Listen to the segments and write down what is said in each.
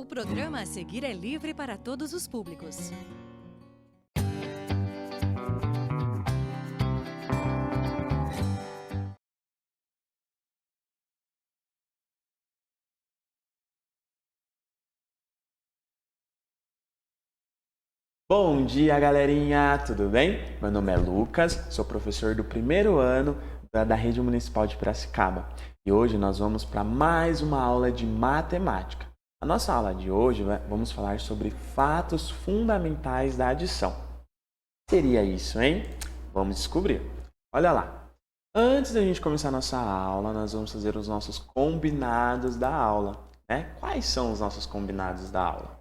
O programa a seguir é livre para todos os públicos. Bom dia, galerinha! Tudo bem? Meu nome é Lucas, sou professor do primeiro ano da Rede Municipal de Piracicaba e hoje nós vamos para mais uma aula de matemática. Na nossa aula de hoje, vamos falar sobre fatos fundamentais da adição. O que seria isso, hein? Vamos descobrir. Olha lá! Antes da gente começar a nossa aula, nós vamos fazer os nossos combinados da aula, né? Quais são os nossos combinados da aula?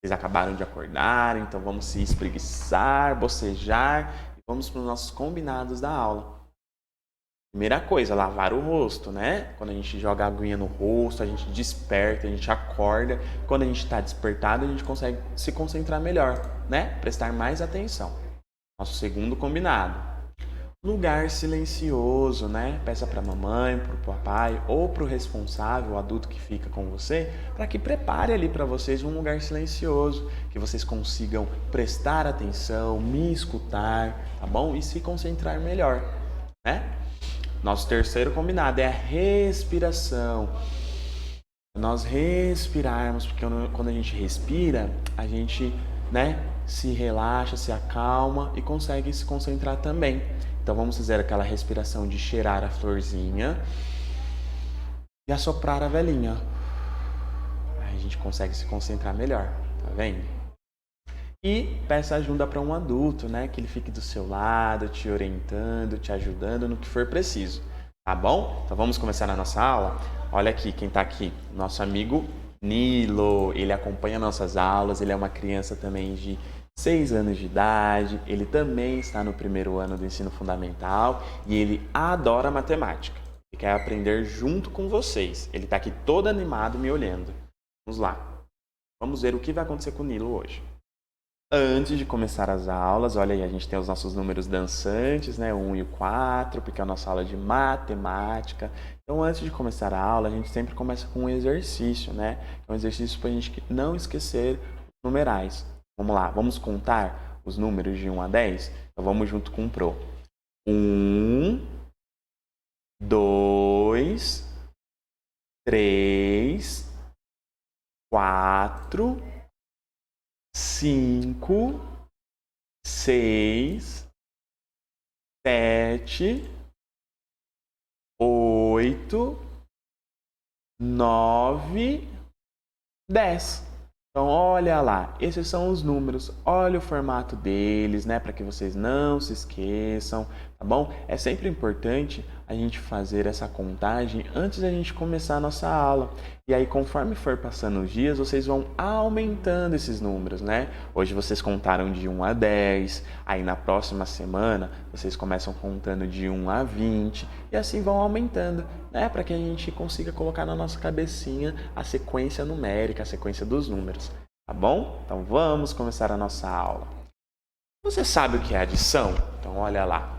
Vocês acabaram de acordar, então vamos se espreguiçar, bocejar e vamos para os nossos combinados da aula. Primeira coisa, lavar o rosto, né? Quando a gente joga a aguinha no rosto, a gente desperta, a gente acorda. Quando a gente está despertado, a gente consegue se concentrar melhor, né? Prestar mais atenção. Nosso segundo combinado. Lugar silencioso, né? Peça para a mamãe, para o papai ou para o responsável, o adulto que fica com você, para que prepare ali para vocês um lugar silencioso, que vocês consigam prestar atenção, me escutar, tá bom? E se concentrar melhor, né? Nosso terceiro combinado é a respiração. Nós respirarmos, porque quando a gente respira, a gente, né, se relaxa, se acalma e consegue se concentrar também. Então vamos fazer aquela respiração de cheirar a florzinha e assoprar a velinha. Aí a gente consegue se concentrar melhor, tá vendo? E peça ajuda para um adulto, né? Que ele fique do seu lado, te orientando, te ajudando no que for preciso, tá bom? Então vamos começar a nossa aula? Olha aqui, quem está aqui, nosso amigo Nilo, ele acompanha nossas aulas, ele é uma criança também de 6 anos de idade, ele também está no primeiro ano do ensino fundamental e ele adora matemática. Ele quer aprender junto com vocês. Ele está aqui todo animado me olhando. Vamos lá. Vamos ver o que vai acontecer com o Nilo hoje. Antes de começar as aulas, olha aí, a gente tem os nossos números dançantes, né? O 1 e o 4, porque é a nossa aula de matemática. Então, antes de começar a aula, a gente sempre começa com um exercício, né? É um exercício para a gente não esquecer os numerais. Vamos lá, vamos contar os números de 1 a 10? Então vamos junto com o Pro. 1, 2, 3, 4, 5, 6, 7, 8, 9, 10. Então, olha lá, esses são os números, olha o formato deles, né, para que vocês não se esqueçam, tá bom? É sempre importante a gente fazer essa contagem antes da gente começar a nossa aula. E aí, conforme for passando os dias, vocês vão aumentando esses números, né? Hoje vocês contaram de 1 a 10, aí na próxima semana vocês começam contando de 1 a 20 e assim vão aumentando, né? Para que a gente consiga colocar na nossa cabecinha a sequência numérica, a sequência dos números, tá bom? Então vamos começar a nossa aula. Você sabe o que é adição? Então olha lá.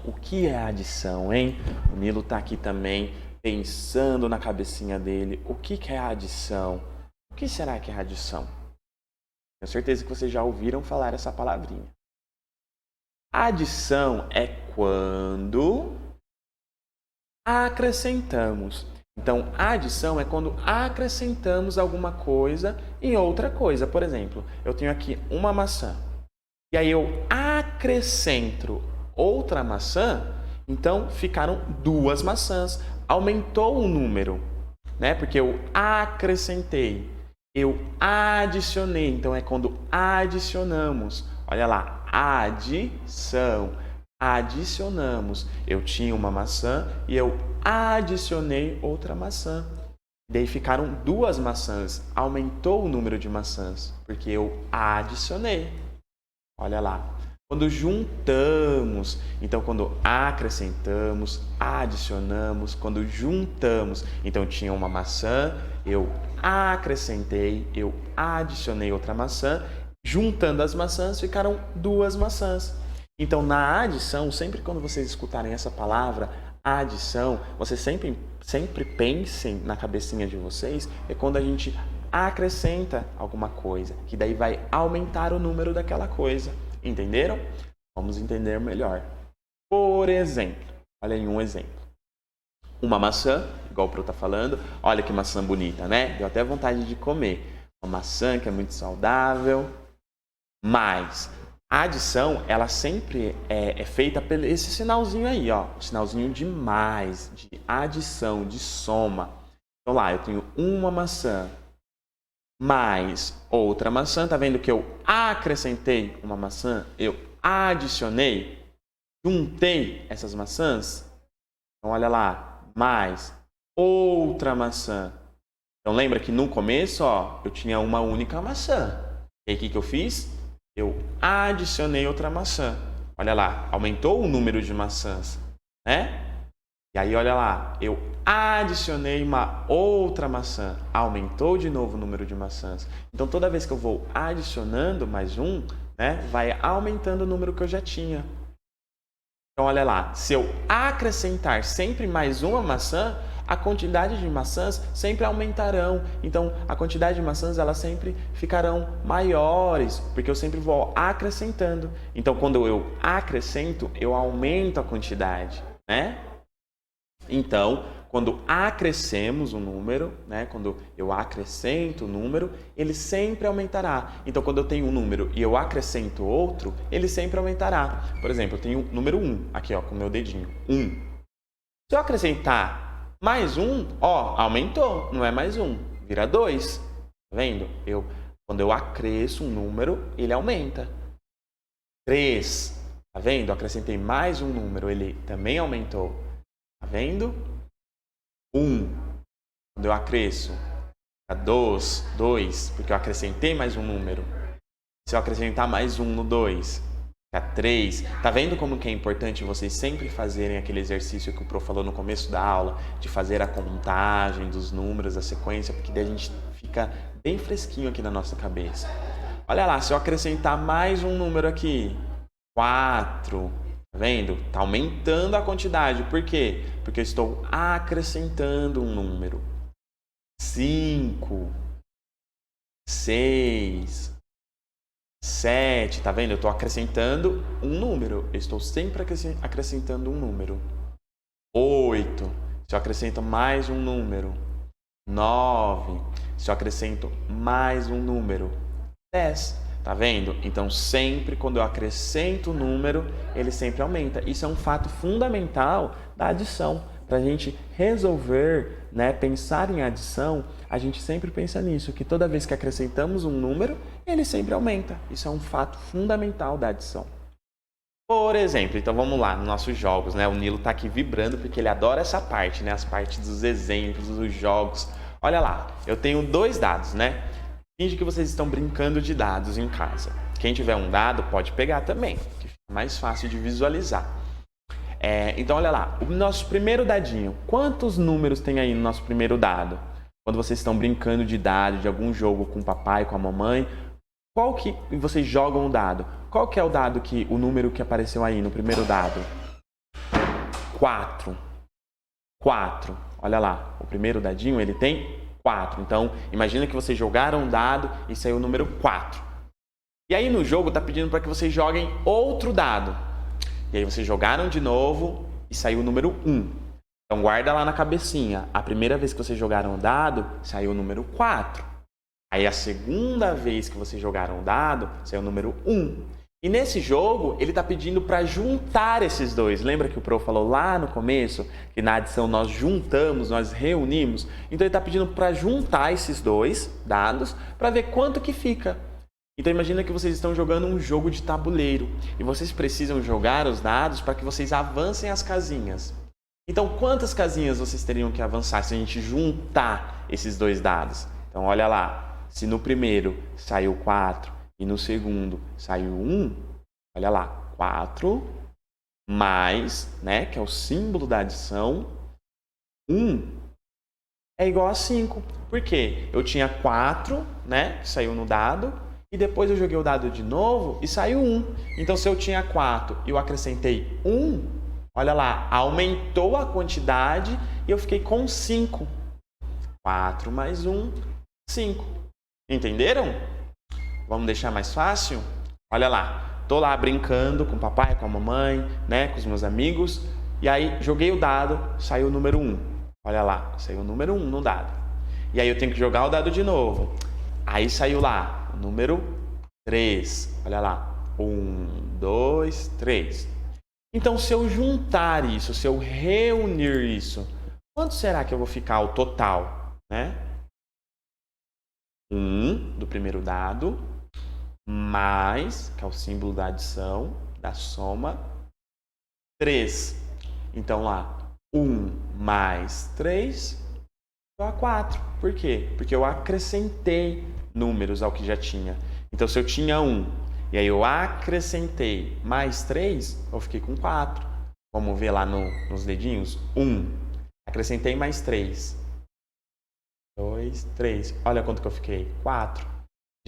O que é adição, hein? O Nilo está aqui também pensando na cabecinha dele. O que é adição? O que será que é adição? Tenho certeza que vocês já ouviram falar essa palavrinha. Adição é quando acrescentamos. Então, adição é quando acrescentamos alguma coisa em outra coisa. Por exemplo, eu tenho aqui uma maçã. E aí eu acrescento outra maçã, então ficaram 2 maçãs. Aumentou o número, né? Porque eu acrescentei, eu adicionei. Então é quando adicionamos. Olha lá, adição. Adicionamos. Eu tinha uma maçã e eu adicionei outra maçã. Daí ficaram 2 maçãs. Aumentou o número de maçãs, porque eu adicionei. Olha lá. Quando juntamos, então quando acrescentamos, adicionamos, quando juntamos, então tinha uma maçã, eu acrescentei, eu adicionei outra maçã, juntando as maçãs ficaram 2 maçãs. Então na adição, sempre quando vocês escutarem essa palavra, adição, vocês sempre pensem na cabecinha de vocês, é quando a gente acrescenta alguma coisa, que daí vai aumentar o número daquela coisa. Entenderam? Vamos entender melhor. Por exemplo, olha aí um exemplo. Uma maçã, igual o Pro tá falando, olha que maçã bonita, né? Deu até vontade de comer. Uma maçã que é muito saudável, mas a adição, ela sempre é feita por esse sinalzinho aí, ó. O sinalzinho de mais, de adição, de soma. Então lá, eu tenho uma maçã mais outra maçã. Tá vendo que eu acrescentei uma maçã? Eu adicionei, juntei essas maçãs. Então olha lá, mais outra maçã. Então lembra que no começo, ó, eu tinha uma única maçã. E aí o que eu fiz? Eu adicionei outra maçã. Olha lá, aumentou o número de maçãs, né? E aí, olha lá, eu adicionei uma outra maçã. Aumentou de novo o número de maçãs. Então, toda vez que eu vou adicionando mais um, né, vai aumentando o número que eu já tinha. Então, olha lá, se eu acrescentar sempre mais uma maçã, a quantidade de maçãs sempre aumentarão. Então, a quantidade de maçãs, elas sempre ficarão maiores, porque eu sempre vou acrescentando. Então, quando eu acrescento, eu aumento a quantidade, né? Então, quando acrescemos um número, né, quando eu acrescento o número, ele sempre aumentará. Então, quando eu tenho um número e eu acrescento outro, ele sempre aumentará. Por exemplo, eu tenho o número 1, aqui ó, com o meu dedinho, 1. Se eu acrescentar mais um, ó, aumentou, não é mais um, vira 2. Tá vendo? Quando eu acresço um número, ele aumenta. 3, tá vendo? Eu acrescentei mais um número, ele também aumentou. Tá vendo? 1. Quando eu acresço, fica 2, porque eu acrescentei mais um número. Se eu acrescentar mais um no 2, fica 3. Tá vendo como que é importante vocês sempre fazerem aquele exercício que o Pro falou no começo da aula, de fazer a contagem dos números, a sequência, porque daí a gente fica bem fresquinho aqui na nossa cabeça. Olha lá, se eu acrescentar mais um número aqui, 4. Tá vendo? Tá aumentando a quantidade. Por quê? Porque eu estou acrescentando um número. 5, 6, 7. Tá vendo? Eu estou acrescentando um número. Eu estou sempre acrescentando um número. 8. Se eu acrescento mais um número. 9. Se eu acrescento mais um número. 10. Tá vendo? Então, sempre quando eu acrescento o número, ele sempre aumenta. Isso é um fato fundamental da adição. Para a gente resolver, né, pensar em adição, a gente sempre pensa nisso, que toda vez que acrescentamos um número, ele sempre aumenta. Isso é um fato fundamental da adição. Por exemplo, então vamos lá, nos nossos jogos, né? O Nilo está aqui vibrando porque ele adora essa parte, né? As partes dos exemplos, dos jogos. Olha lá, eu tenho 2 dados, né? Finge que vocês estão brincando de dados em casa. Quem tiver um dado pode pegar também, que fica mais fácil de visualizar. Então, olha lá, o nosso primeiro dadinho. Quantos números tem aí no nosso primeiro dado? Quando vocês estão brincando de dado, de algum jogo com o papai, com a mamãe, qual que vocês jogam o dado? Qual que é o número que apareceu aí no primeiro dado? 4. 4. Olha lá, o primeiro dadinho, ele tem 4. Então, imagina que vocês jogaram um dado e saiu o número 4. E aí no jogo está pedindo para que vocês joguem outro dado. E aí vocês jogaram de novo e saiu o número 1. Então guarda lá na cabecinha. A primeira vez que vocês jogaram o dado, saiu o número 4. Aí a segunda vez que vocês jogaram o dado, saiu o número 1. E nesse jogo, ele está pedindo para juntar esses dois. Lembra que o Pro falou lá no começo que na adição nós juntamos, nós reunimos? Então ele está pedindo para juntar esses dois dados para ver quanto que fica. Então imagina que vocês estão jogando um jogo de tabuleiro e vocês precisam jogar os dados para que vocês avancem as casinhas. Então quantas casinhas vocês teriam que avançar se a gente juntar esses dois dados? Então olha lá, se no primeiro saiu 4 e no segundo saiu 1, olha lá, 4 mais, né, que é o símbolo da adição, 1 é igual a 5. Por quê? Eu tinha 4, né, que saiu no dado, e depois eu joguei o dado de novo e saiu 1. Então, se eu tinha 4 e eu acrescentei 1, olha lá, aumentou a quantidade e eu fiquei com 5. 4 mais 1, 5. Entenderam? Vamos deixar mais fácil? Olha lá, tô lá brincando com o papai, com a mamãe, né, com os meus amigos, e aí joguei o dado, saiu o número 1. Olha lá, saiu o número 1 no dado. E aí eu tenho que jogar o dado de novo. Aí saiu lá o número 3. Olha lá, 1, 2, 3. Então, se eu juntar isso, se eu reunir isso, quanto será que eu vou ficar o total, né? 1 do primeiro dado, mais, que é o símbolo da adição, da soma, 3. Então, lá, 1 mais 3 dá 4. Por quê? Porque eu acrescentei números ao que já tinha. Então, se eu tinha 1 e aí eu acrescentei mais 3, eu fiquei com 4. Vamos ver lá nos dedinhos? 1. Acrescentei mais 3. 2, 3. Olha quanto que eu fiquei. 4.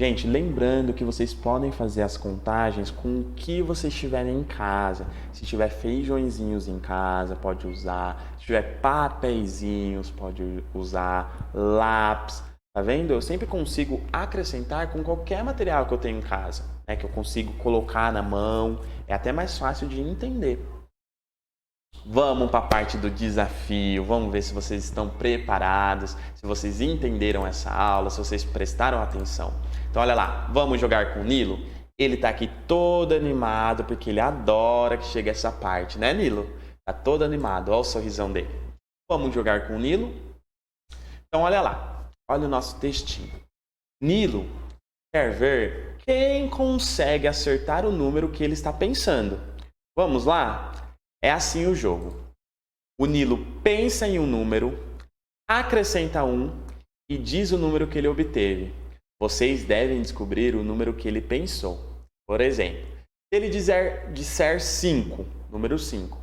Gente, lembrando que vocês podem fazer as contagens com o que vocês tiverem em casa. Se tiver feijõezinhos em casa, pode usar. Se tiver papeizinhos, pode usar. Lápis. Tá vendo? Eu sempre consigo acrescentar com qualquer material que eu tenho em casa, né? Que eu consigo colocar na mão. É até mais fácil de entender. Vamos para a parte do desafio. Vamos ver se vocês estão preparados, se vocês entenderam essa aula, se vocês prestaram atenção. Então, olha lá, vamos jogar com o Nilo? Ele está aqui todo animado, porque ele adora que chegue essa parte, né, Nilo? Está todo animado, olha o sorrisão dele. Vamos jogar com o Nilo? Então, olha lá, olha o nosso textinho. Nilo quer ver quem consegue acertar o número que ele está pensando. Vamos lá? É assim o jogo. O Nilo pensa em um número, acrescenta 1 e diz o número que ele obteve. Vocês devem descobrir o número que ele pensou. Por exemplo, se ele disser 5, número 5,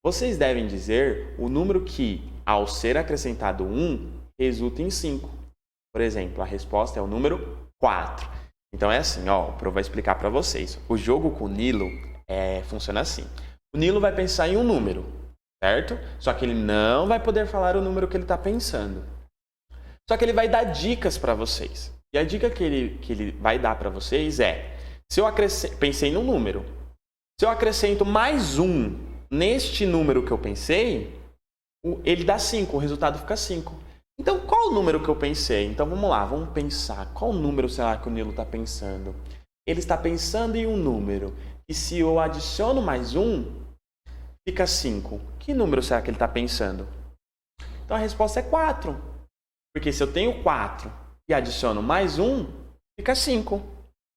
vocês devem dizer o número que, ao ser acrescentado 1, resulta em 5. Por exemplo, a resposta é o número 4. Então é assim, ó, o Pro vai explicar para vocês. O jogo com o Nilo funciona assim. O Nilo vai pensar em um número, certo? Só que ele não vai poder falar o número que ele está pensando. Só que ele vai dar dicas para vocês. E a dica que ele vai dar para vocês é: se eu pensei num número, se eu acrescento mais 1 neste número que eu pensei, ele dá 5, o resultado fica 5. Então, qual o número que eu pensei? Então, vamos lá, vamos pensar. Qual número será que o Nilo está pensando? Ele está pensando em um número. E se eu adiciono mais 1, fica 5. Que número será que ele está pensando? Então, a resposta é 4. Porque se eu tenho 4 e adiciono mais 1, fica 5.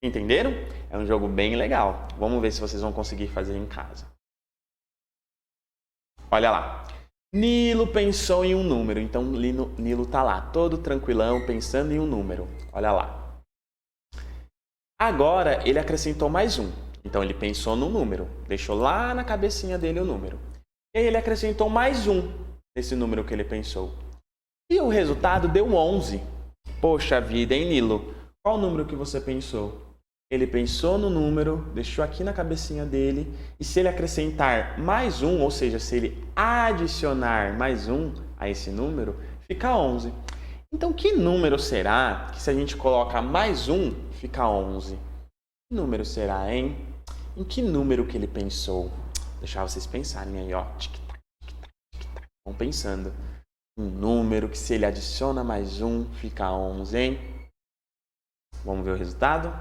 Entenderam? É um jogo bem legal. Vamos ver se vocês vão conseguir fazer em casa. Olha lá. Nilo pensou em um número. Então, Nilo está lá, todo tranquilão, pensando em um número. Olha lá. Agora, ele acrescentou mais 1. Então, ele pensou no número. Deixou lá na cabecinha dele o número. E aí, ele acrescentou mais 1 nesse número que ele pensou. E o resultado deu 11. Poxa vida, hein, Nilo? Qual o número que você pensou? Ele pensou no número, deixou aqui na cabecinha dele. E se ele acrescentar mais 1, ou seja, se ele adicionar mais 1 a esse número, fica 11. Então, que número será que se a gente coloca mais 1, fica 11? Que número será, hein? Em que número que ele pensou? Vou deixar vocês pensarem aí, ó. Tic-tac, tic-tac, tic-tac. Vão pensando. Um número que se ele adiciona mais 1, fica 11, hein? Vamos ver o resultado?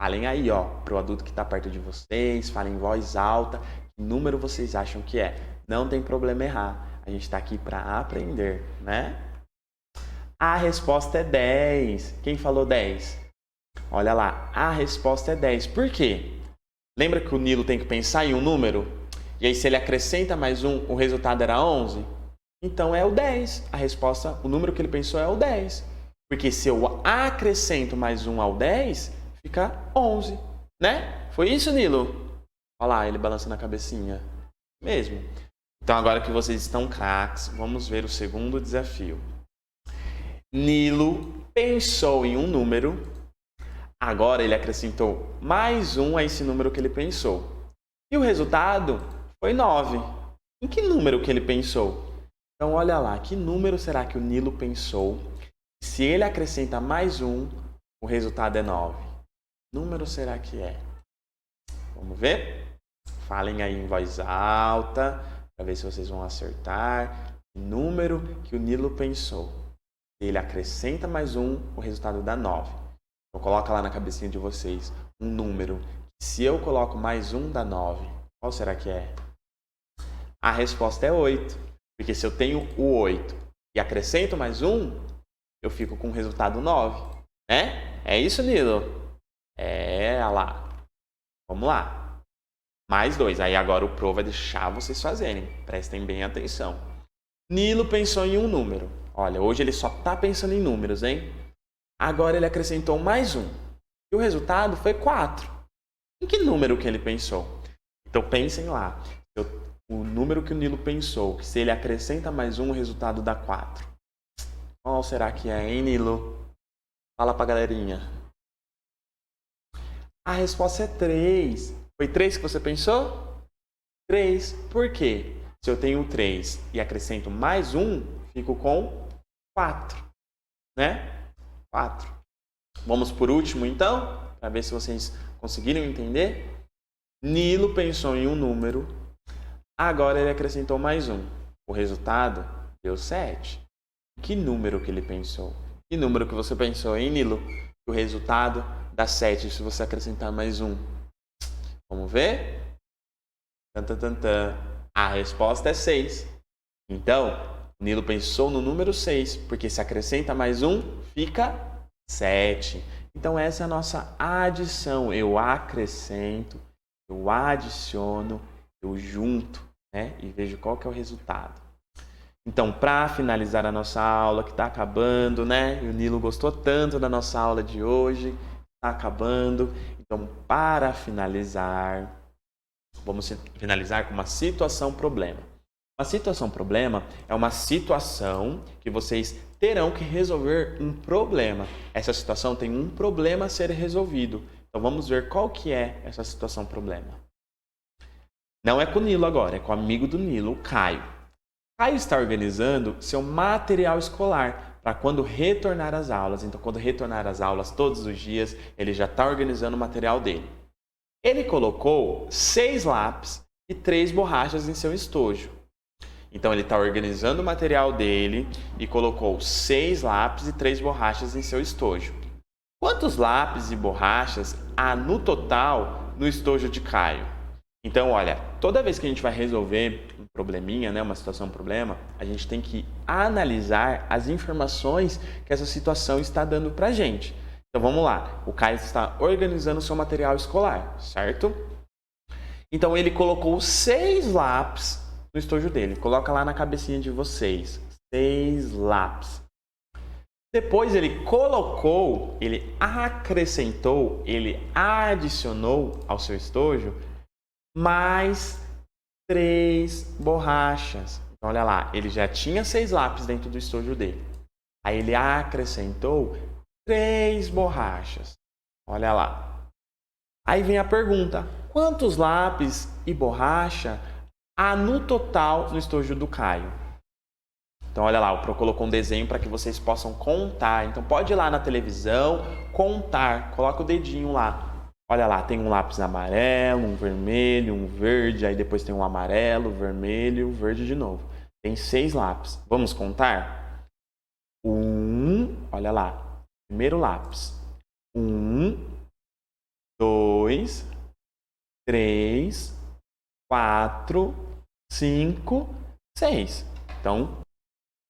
Falem aí, ó, pro adulto que está perto de vocês, falem em voz alta. Que número vocês acham que é? Não tem problema errar. A gente está aqui para aprender, né? A resposta é 10. Quem falou 10? Olha lá, a resposta é 10. Por quê? Lembra que o Nilo tem que pensar em um número? E aí, se ele acrescenta mais 1, o resultado era 11? Então, é o 10. A resposta, o número que ele pensou é o 10. Porque se eu acrescento mais 1 ao 10, fica 11, né? Foi isso, Nilo? Olha lá, ele balançando a cabecinha. Mesmo. Então, agora que vocês estão craques, vamos ver o segundo desafio. Nilo pensou em um número. Agora ele acrescentou mais 1 a esse número que ele pensou. E o resultado foi 9. Em que número que ele pensou? Então, olha lá, que número será que o Nilo pensou? Se ele acrescenta mais um, o resultado é 9. Que número será que é? Vamos ver? Falem aí em voz alta, para ver se vocês vão acertar. O número que o Nilo pensou. Se ele acrescenta mais um, o resultado dá 9. Então coloca lá na cabecinha de vocês um número. Se eu coloco mais um, dá 9. Qual será que é? A resposta é 8. Porque se eu tenho o 8 e acrescento mais um, eu fico com o resultado 9. Né? É isso, Nilo? Olha lá. Vamos lá. Mais 2. Aí agora o Pro vai deixar vocês fazerem. Prestem bem atenção. Nilo pensou em um número. Olha, hoje ele só está pensando em números, hein? Agora ele acrescentou mais um. E o resultado foi 4. Em que número que ele pensou? Então pensem lá. O número que o Nilo pensou, que se ele acrescenta mais um, o resultado dá 4. Qual será que é, hein, Nilo? Fala pra galerinha. A resposta é 3. Foi 3 que você pensou? 3. Por quê? Se eu tenho 3 e acrescento mais um, fico com 4. Né? 4. Vamos por último, então, para ver se vocês conseguiram entender. Nilo pensou em um número, agora ele acrescentou mais um. O resultado deu 7. Que número que ele pensou? Que número que você pensou, hein, Nilo? O resultado dá 7 se você acrescentar mais um. Vamos ver? A resposta é 6. Então, o Nilo pensou no número 6, porque se acrescenta mais um, fica 7. Então, essa é a nossa adição. Eu acrescento, eu adiciono, eu junto, né? E vejo qual que é o resultado. Então, para finalizar a nossa aula, que está acabando, né? E o Nilo gostou tanto da nossa aula de hoje, está acabando. Então, para finalizar, vamos finalizar com uma situação-problema. Uma situação-problema é uma situação que vocês terão que resolver um problema. Essa situação tem um problema a ser resolvido. Então, vamos ver qual que é essa situação-problema. Não é com o Nilo agora, é com o amigo do Nilo, o Caio. Caio está organizando seu material escolar para quando retornar às aulas. Então, quando retornar às aulas todos os dias, ele já está organizando o material dele. Ele colocou 6 lápis e 3 borrachas em seu estojo. Então, ele está organizando o material dele e colocou 6 lápis e 3 borrachas em seu estojo. Quantos lápis e borrachas há no total no estojo de Caio? Então, olha, toda vez que a gente vai resolver um probleminha, né, uma situação, um problema, a gente tem que analisar as informações que essa situação está dando para a gente. Então, vamos lá. O Caio está organizando o seu material escolar, certo? Então, ele colocou 6 lápis no estojo dele. Coloca lá na cabecinha de vocês. 6 lápis. Depois, ele colocou, ele acrescentou, ele adicionou ao seu estojo mais 3 borrachas. Então, olha lá, ele já tinha 6 lápis dentro do estojo dele. Aí ele acrescentou 3 borrachas. Olha lá. Aí vem a pergunta: quantos lápis e borracha há no total no estojo do Caio? Então, olha lá, o Pro colocou um desenho para que vocês possam contar. Então, pode ir lá na televisão, contar. Coloca o dedinho lá. Olha lá, tem um lápis amarelo, um vermelho, um verde, aí depois tem um amarelo, vermelho, verde de novo. Tem 6 lápis. Vamos contar? 1, olha lá, primeiro lápis. 1, 2, 3, 4, 5, 6.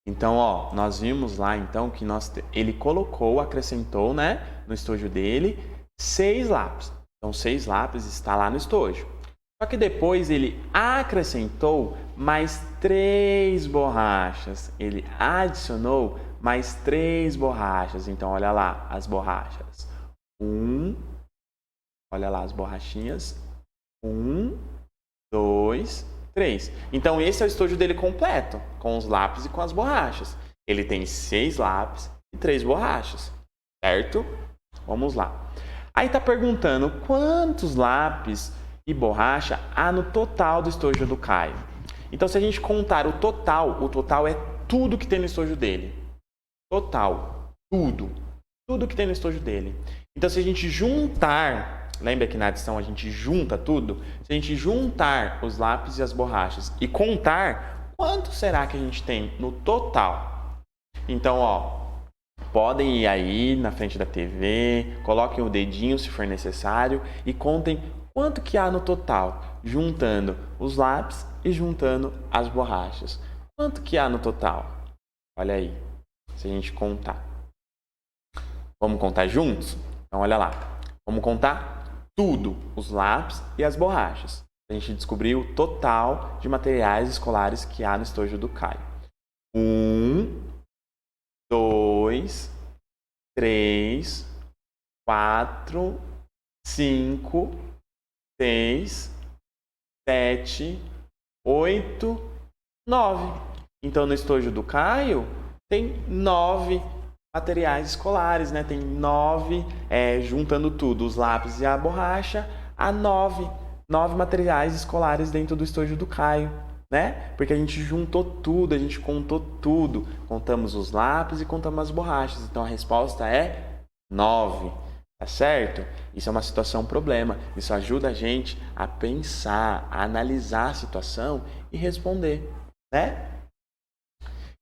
Então, ó, nós vimos lá então que ele colocou, acrescentou, né, no estojo dele 6 lápis. Então, 6 lápis está lá no estojo. Só que depois ele acrescentou mais 3 borrachas. Ele adicionou mais 3 borrachas. Então, olha lá as borrachas. 1, olha lá as borrachinhas. 1, 2, 3. Então, esse é o estojo dele completo, com os lápis e com as borrachas. Ele tem 6 lápis e 3 borrachas, certo? Vamos lá. Aí está perguntando quantos lápis e borracha há no total do estojo do Caio. Então, se a gente contar o total é tudo que tem no estojo dele. Total. tudo que tem no estojo dele. Então, se a gente juntar, lembra que na adição a gente junta tudo? Se a gente juntar os lápis e as borrachas e contar, quanto será que a gente tem no total? Então, podem ir aí na frente da TV, coloquem o dedinho se for necessário e contem quanto que há no total, juntando os lápis e juntando as borrachas. Quanto que há no total? Olha aí, se a gente contar. Vamos contar juntos? Então, olha lá. Vamos contar tudo, os lápis e as borrachas. A gente descobriu o total de materiais escolares que há no estojo do Caio. 1, 2, 3, 4, 5, 6, 7, 8, 9. Então, no estojo do Caio, tem 9 materiais escolares, né? Tem 9, juntando tudo, os lápis e a borracha, há 9 materiais escolares dentro do estojo do Caio, né? Porque a gente juntou tudo, a gente contou tudo. Contamos os lápis e contamos as borrachas. Então, a resposta é 9, tá certo? Isso é uma situação problema. Isso ajuda a gente a pensar, a analisar a situação e responder, né?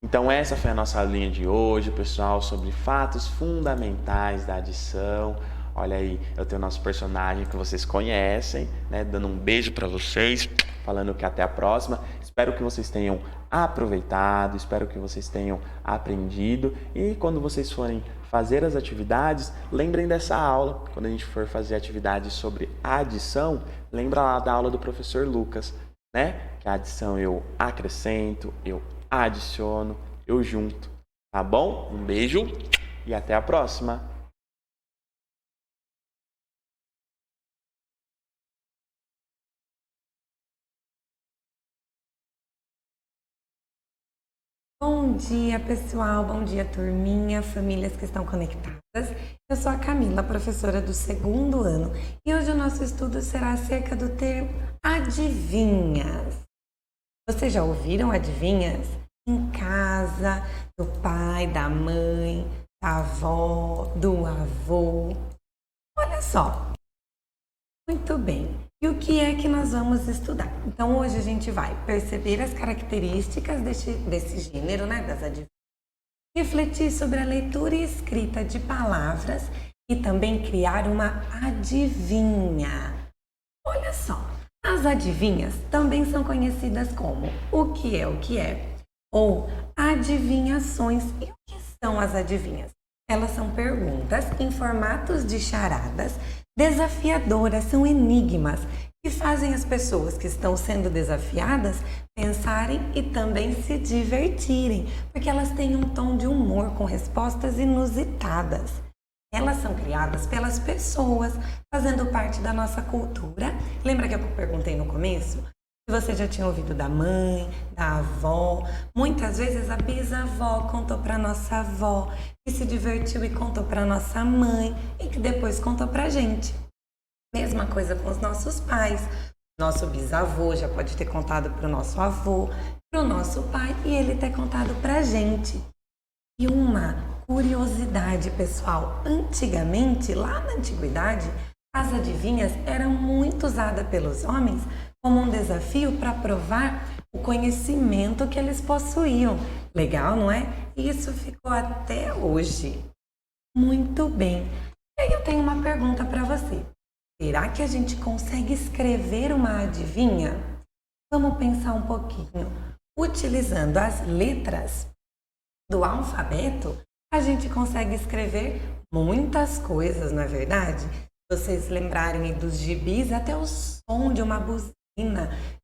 Então, essa foi a nossa aulinha de hoje, pessoal, sobre fatos fundamentais da adição. Olha aí, eu tenho o nosso personagem que vocês conhecem, né? Dando um beijo para vocês, falando que até a próxima. Espero que vocês tenham aproveitado, espero que vocês tenham aprendido. E quando vocês forem fazer as atividades, lembrem dessa aula. Quando a gente for fazer atividades sobre adição, lembra lá da aula do professor Lucas, né? Que a adição eu acrescento, eu adiciono, eu junto, tá bom? Um beijo e até a próxima! Bom dia, pessoal. Bom dia, turminha, famílias que estão conectadas. Eu sou a Camila, professora do 2º ano, e hoje o nosso estudo será acerca do termo adivinhas. Vocês já ouviram adivinhas? Em casa, do pai, da mãe, da avó, do avô. Olha só. Muito bem. E o que é que nós vamos estudar? Então, hoje a gente vai perceber as características desse gênero, né, das adivinhas, refletir sobre a leitura e escrita de palavras e também criar uma adivinha. Olha só, as adivinhas também são conhecidas como o que é, ou adivinhações. E o que são as adivinhas? Elas são perguntas em formatos de charadas desafiadoras, são enigmas que fazem as pessoas que estão sendo desafiadas pensarem e também se divertirem, porque elas têm um tom de humor com respostas inusitadas. Elas são criadas pelas pessoas, fazendo parte da nossa cultura. Lembra que eu perguntei no começo? Se você já tinha ouvido da mãe, da avó, muitas vezes a bisavó contou para nossa avó, que se divertiu e contou para nossa mãe e que depois contou para a gente. Mesma coisa com os nossos pais. Nosso bisavô já pode ter contado para o nosso avô, para o nosso pai e ele ter contado para a gente. E uma curiosidade, pessoal, antigamente, lá na antiguidade, as adivinhas eram muito usadas pelos homens como um desafio para provar o conhecimento que eles possuíam. Legal, não é? E isso ficou até hoje. Muito bem. E aí eu tenho uma pergunta para você. Será que a gente consegue escrever uma adivinha? Vamos pensar um pouquinho. Utilizando as letras do alfabeto, a gente consegue escrever muitas coisas, não é verdade? Se vocês lembrarem aí dos gibis, até o som de uma buzina,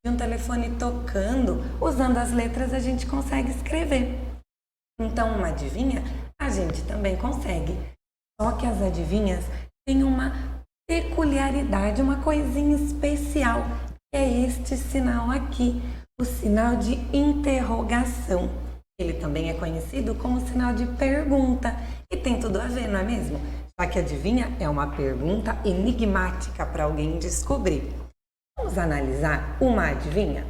de um telefone tocando, usando as letras a gente consegue escrever. Então, uma adivinha a gente também consegue. Só que as adivinhas têm uma peculiaridade, uma coisinha especial, que é este sinal aqui, o sinal de interrogação. Ele também é conhecido como sinal de pergunta e tem tudo a ver, não é mesmo? Já que adivinha é uma pergunta enigmática para alguém descobrir. Vamos analisar uma adivinha?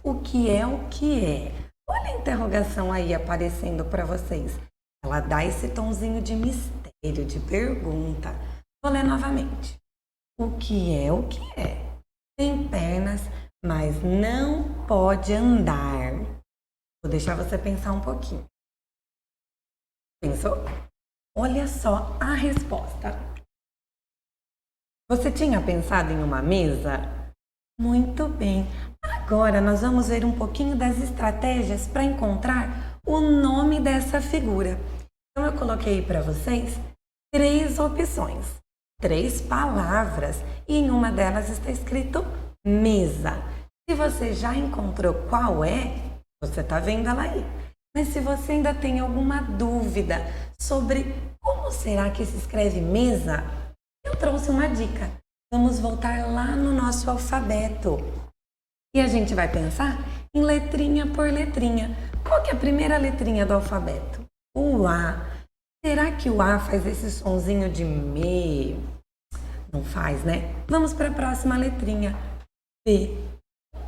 O que é o que é? Olha a interrogação aí aparecendo para vocês. Ela dá esse tomzinho de mistério, de pergunta. Vou ler novamente. O que é o que é? Tem pernas, mas não pode andar. Vou deixar você pensar um pouquinho. Pensou? Olha só a resposta. Você tinha pensado em uma mesa? Muito bem. Agora nós vamos ver um pouquinho das estratégias para encontrar o nome dessa figura. Então eu coloquei para vocês 3 opções, 3 palavras e em uma delas está escrito mesa. Se você já encontrou qual é, você está vendo ela aí. Mas se você ainda tem alguma dúvida sobre como será que se escreve mesa, eu trouxe uma dica. Vamos voltar lá no nosso alfabeto. E a gente vai pensar em letrinha por letrinha. Qual que é a primeira letrinha do alfabeto? O A. Será que o A faz esse sonzinho de me? Não faz, né? Vamos para a próxima letrinha. B.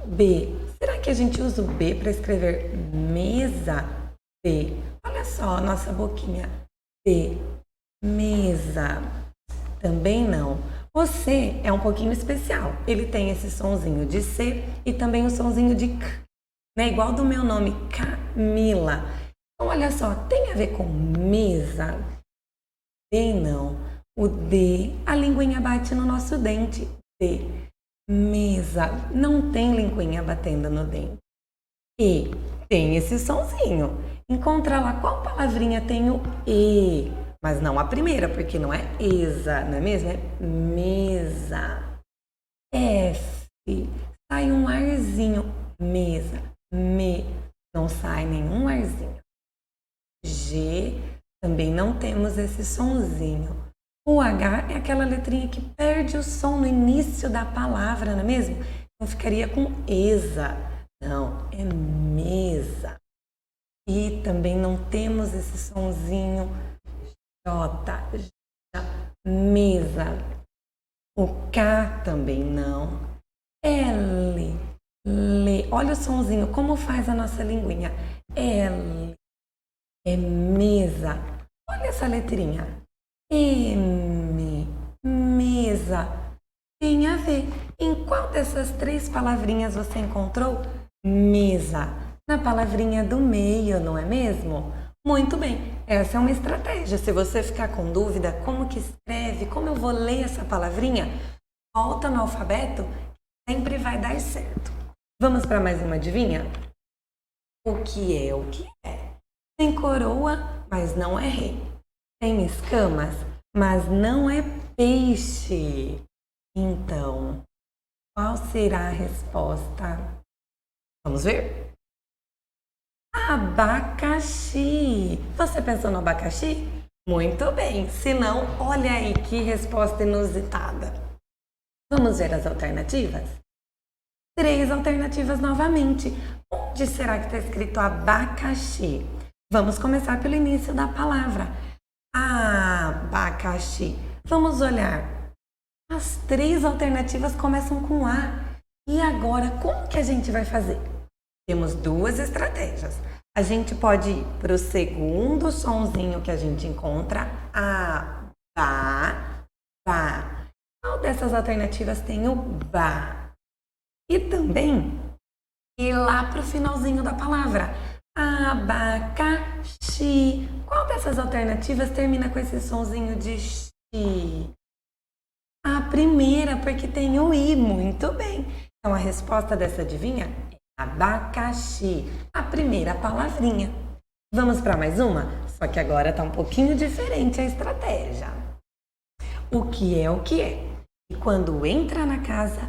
B. Será que a gente usa o B para escrever mesa? B. Olha só a nossa boquinha. B. Mesa. Também não. O C é um pouquinho especial. Ele tem esse sonzinho de C e também o sonzinho de K, né? Igual do meu nome, Camila. Então, olha só, tem a ver com mesa? Bem não. O D, a linguinha bate no nosso dente. D, mesa. Não tem linguinha batendo no dente. E tem esse sonzinho. Encontra lá qual palavrinha tem o E. Mas não a primeira, porque não é ESA, não é mesmo? É mesa. F. Sai um arzinho. Mesa. Me. Não sai nenhum arzinho. G. Também não temos esse sonzinho. O H é aquela letrinha que perde o som no início da palavra, não é mesmo? Então ficaria com ESA. Não, é mesa. E também não temos esse sonzinho J, mesa. O K também não. L, L. Olha o sonzinho, como faz a nossa linguinha. L, é mesa. Olha essa letrinha. M, mesa. Tem a ver. Em qual dessas 3 palavrinhas você encontrou mesa? Na palavrinha do meio, não é mesmo? Muito bem, essa é uma estratégia. Se você ficar com dúvida como que escreve, como eu vou ler essa palavrinha, volta no alfabeto, sempre vai dar certo. Vamos para mais uma adivinha? O que é o que é? Tem coroa, mas não é rei. Tem escamas, mas não é peixe. Então, qual será a resposta? Vamos ver? Abacaxi. Você pensou no abacaxi? Muito bem. Se não, olha aí que resposta inusitada. Vamos ver as alternativas? 3 alternativas novamente. Onde será que está escrito abacaxi? Vamos começar pelo início da palavra. Abacaxi. Vamos olhar. As 3 alternativas começam com A. E agora, como que a gente vai fazer? Temos 2 estratégias. A gente pode ir para o segundo sonzinho que a gente encontra. A, ba, ba. Qual dessas alternativas tem o ba? E também ir lá para o finalzinho da palavra. Abacaxi. Qual dessas alternativas termina com esse sonzinho de xi? A primeira, porque tem o i. Muito bem. Então, a resposta dessa adivinha é abacaxi, a primeira palavrinha. Vamos para mais uma? Só que agora está um pouquinho diferente a estratégia. O que é o que é? E quando entra na casa,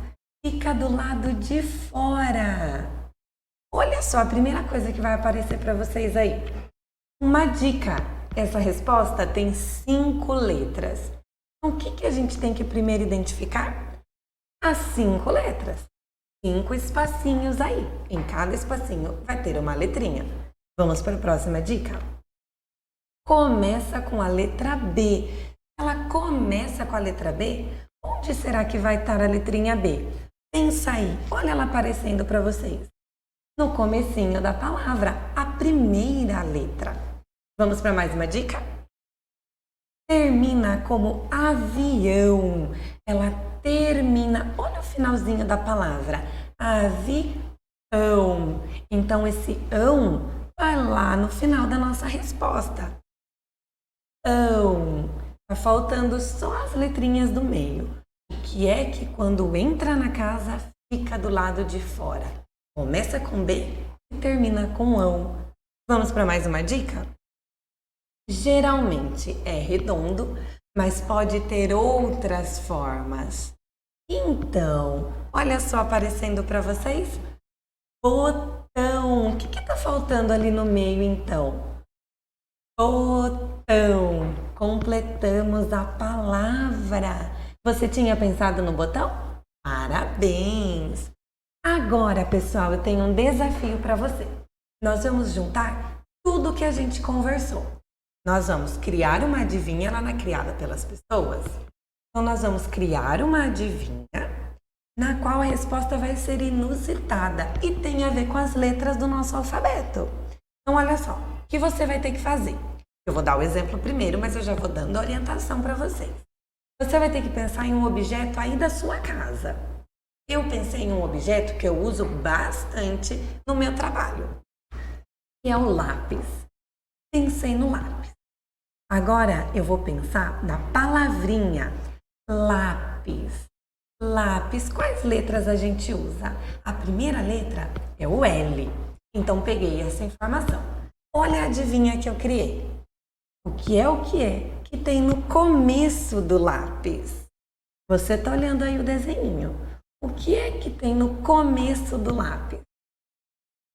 fica do lado de fora. Olha só a primeira coisa que vai aparecer para vocês aí. Uma dica. Essa resposta tem 5 letras. Então, o que a gente tem que primeiro identificar? As 5 letras. 5 espacinhos aí. Em cada espacinho vai ter uma letrinha. Vamos para a próxima dica? Começa com a letra B. Ela começa com a letra B. Onde será que vai estar a letrinha B? Pensa aí. Olha ela aparecendo para vocês. No comecinho da palavra, a primeira letra. Vamos para mais uma dica? Termina como avião. Ela termina, olha o finalzinho da palavra, avião. Então esse ão vai lá no final da nossa resposta. Ão. Tá faltando só as letrinhas do meio. O que é que quando entra na casa fica do lado de fora? Começa com B e termina com ão. Vamos para mais uma dica? Geralmente é redondo, mas pode ter outras formas. Então, olha só aparecendo para vocês. Botão. O que está faltando ali no meio, então? Botão. Completamos a palavra. Você tinha pensado no botão? Parabéns! Agora, pessoal, eu tenho um desafio para você. Nós vamos juntar tudo que a gente conversou. Nós vamos criar uma adivinha lá na Criada pelas Pessoas. Então, nós vamos criar uma adivinha na qual a resposta vai ser inusitada e tem a ver com as letras do nosso alfabeto. Então, olha só, o que você vai ter que fazer? Eu vou dar o exemplo primeiro, mas eu já vou dando a orientação para vocês. Você vai ter que pensar em um objeto aí da sua casa. Eu pensei em um objeto que eu uso bastante no meu trabalho, que é o lápis. Pensei no lápis. Agora eu vou pensar na palavrinha lápis. Lápis, quais letras a gente usa? A primeira letra é o L. Então peguei essa informação. Olha a adivinha que eu criei. O que é que tem no começo do lápis? Você está olhando aí o desenho. O que é que tem no começo do lápis?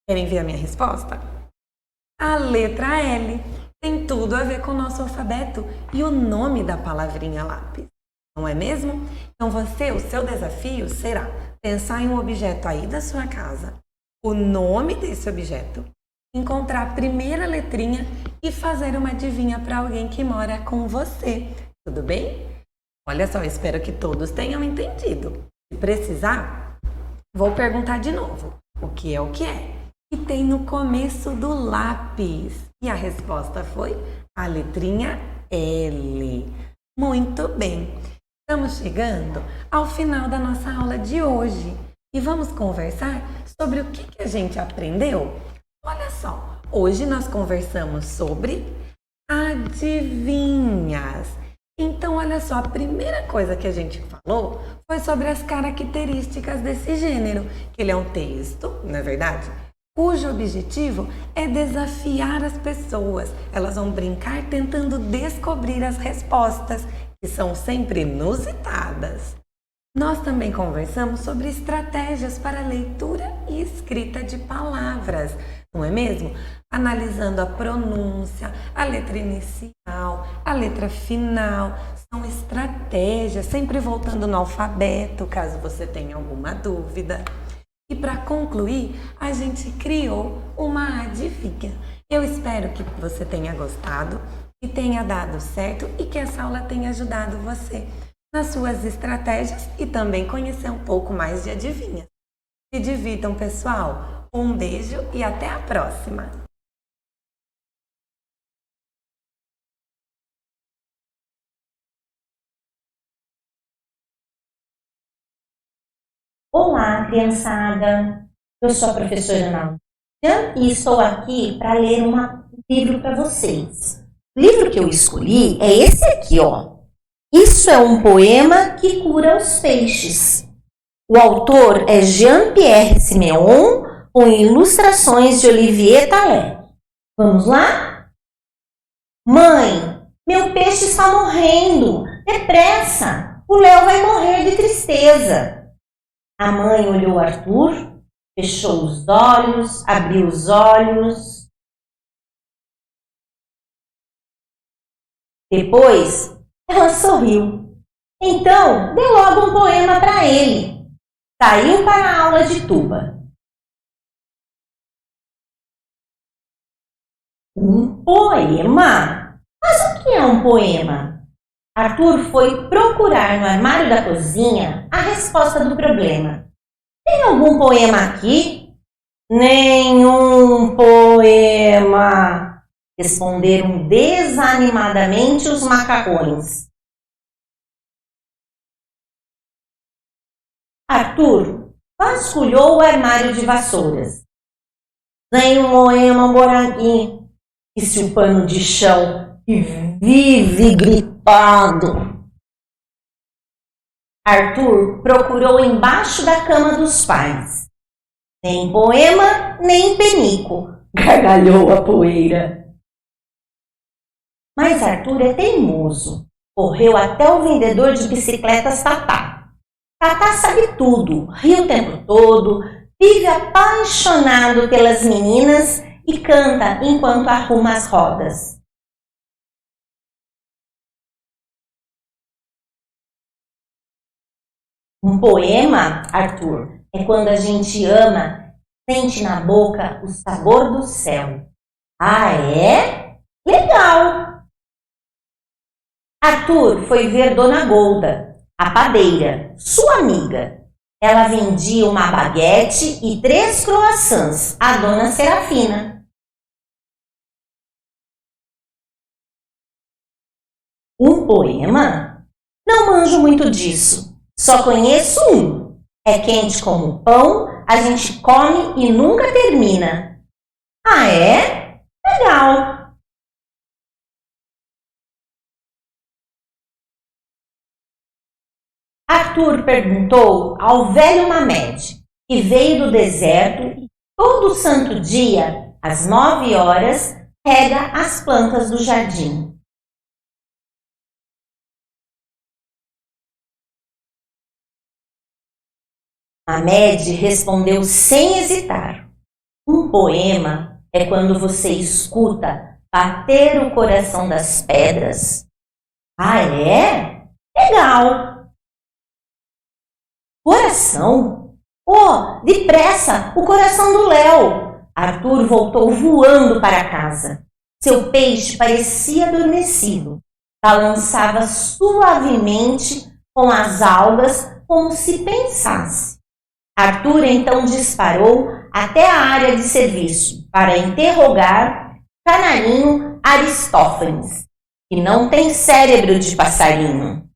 Querem ver a minha resposta? A letra L. Tem tudo a ver com o nosso alfabeto e o nome da palavrinha lápis. Não é mesmo? Então o seu desafio será pensar em um objeto aí da sua casa, o nome desse objeto, encontrar a primeira letrinha e fazer uma adivinha para alguém que mora com você. Tudo bem? Olha só, eu espero que todos tenham entendido. Se precisar, vou perguntar de novo. O que é o que é? E tem no começo do lápis. E a resposta foi a letrinha L. Muito bem. Estamos chegando ao final da nossa aula de hoje. E vamos conversar sobre o que a gente aprendeu? Olha só, hoje nós conversamos sobre adivinhas. Então, olha só, a primeira coisa que a gente falou foi sobre as características desse gênero, que ele é um texto, não é verdade? Cujo objetivo é desafiar as pessoas. Elas vão brincar tentando descobrir as respostas, que são sempre inusitadas. Nós também conversamos sobre estratégias para leitura e escrita de palavras, não é mesmo? Analisando a pronúncia, a letra inicial, a letra final. São estratégias, sempre voltando no alfabeto, caso você tenha alguma dúvida. E para concluir, a gente criou uma adivinha. Eu espero que você tenha gostado, que tenha dado certo e que essa aula tenha ajudado você nas suas estratégias e também conhecer um pouco mais de adivinhas. Se divirtam, pessoal. Um beijo e até a próxima! Olá, criançada! Eu sou a professora Ana e estou aqui para ler um livro para vocês. O livro que eu escolhi é esse aqui, ó. Isso é um poema que cura os peixes. O autor é Jean-Pierre Siméon, com ilustrações de Olivier Tallet. Vamos lá? Mãe, meu peixe está morrendo! Depressa! O Léo vai morrer de tristeza. A mãe olhou Arthur, fechou os olhos, abriu os olhos. Depois, ela sorriu. Então, deu logo um poema para ele. Saiu para a aula de tuba. Um poema? Mas o que é um poema? Arthur foi procurar no armário da cozinha a resposta do problema. Tem algum poema aqui? Nenhum poema. responderam desanimadamente os macarrões. Arthur vasculhou o armário de vassouras. Tem um moema moranguinho, disse o pano de chão e vive gritando. Arthur procurou embaixo da cama dos pais. Nem poema, nem penico, gargalhou a poeira. Mas Arthur é teimoso. Correu até o vendedor de bicicletas Tatá. Tatá sabe tudo, ri o tempo todo, vive apaixonado pelas meninas e canta enquanto arruma as rodas. Um poema, Arthur, é quando a gente ama, sente na boca o sabor do céu. Ah, é? Legal! Arthur foi ver Dona Golda, a padeira, sua amiga. Ela vendia uma baguete e 3 croissants à Dona Serafina. Um poema? Não manjo muito disso. Só conheço um. É quente como pão, a gente come e nunca termina. Ah, é? Legal! Arthur perguntou ao velho Mamed, que veio do deserto e todo santo dia, às 9 horas, rega as plantas do jardim. Mamed respondeu sem hesitar. Um poema é quando você escuta bater o coração das pedras. Ah, é? Legal! Coração? Oh, depressa! O coração do Léo! Arthur voltou voando para casa. Seu peixe parecia adormecido. Balançava suavemente com as algas como se pensasse. Arthur então disparou até a área de serviço para interrogar canarinho Aristófanes, que não tem cérebro de passarinho.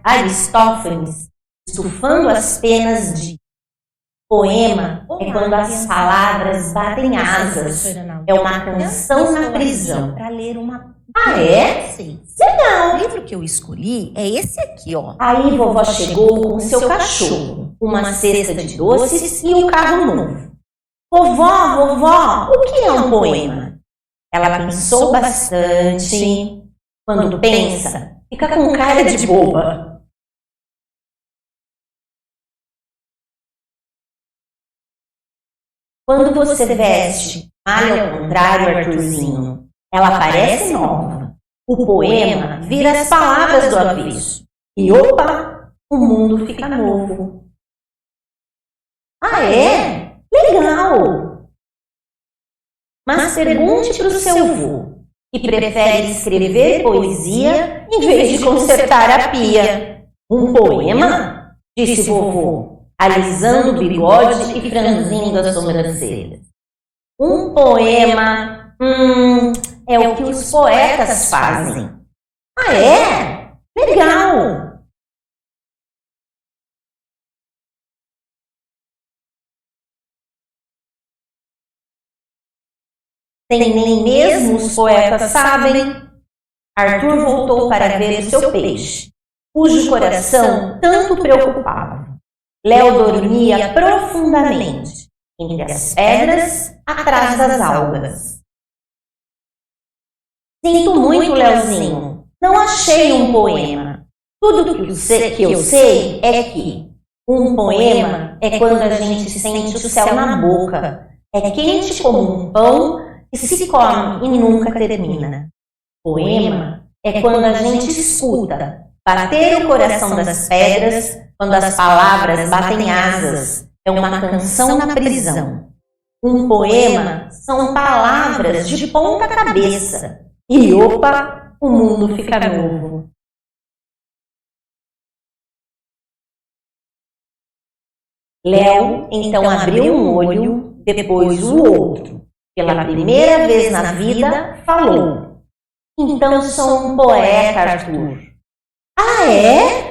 Aristófanes, estufando as penas de poema, é quando as palavras batem asas. É uma canção na prisão. Ah, é? Legal! O livro que eu escolhi é esse aqui, ó. Aí vovó chegou com seu cachorro, uma cesta de doces e um carro novo. Vovó, o que é um poema? Ela pensou bastante. Quando pensa, fica com cara de boba. Quando você veste malha ao contrário, Arthurzinho, ela parece nova. O poema vira as palavras do avesso. E opa, o mundo fica novo. Ah, é? Legal! Mas pergunte para o seu avô, que prefere escrever poesia em vez de consertar a pia. Um poema? Disse vovô, alisando o bigode e franzindo as sobrancelhas. Um poema, é o que os poetas fazem. Ah, é? Legal! Nem mesmo os poetas sabem. Arthur voltou para ver o seu peixe, cujo coração tanto preocupava. Léo dormia profundamente, entre as pedras, atrás das algas. Sinto muito, Léozinho. Não achei um poema. Tudo que eu sei é que um poema é quando a gente sente o céu na boca. É quente como um pão que se come e nunca termina. Poema é quando a gente escuta bater o coração das pedras, quando as palavras batem asas. É uma canção na prisão. Um poema são palavras de ponta cabeça. E opa, o mundo fica novo. Léo então abriu um olho, depois o outro. Pela primeira vez na vida, falou: então sou um poeta, Arthur. Ah, é?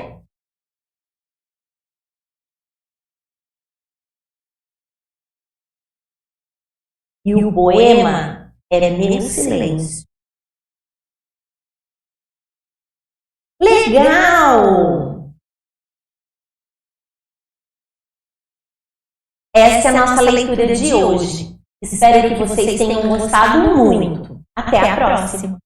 E o poema é meu silêncio. Legal! Essa é a nossa leitura de hoje. Espero que vocês tenham gostado muito. Até a próxima!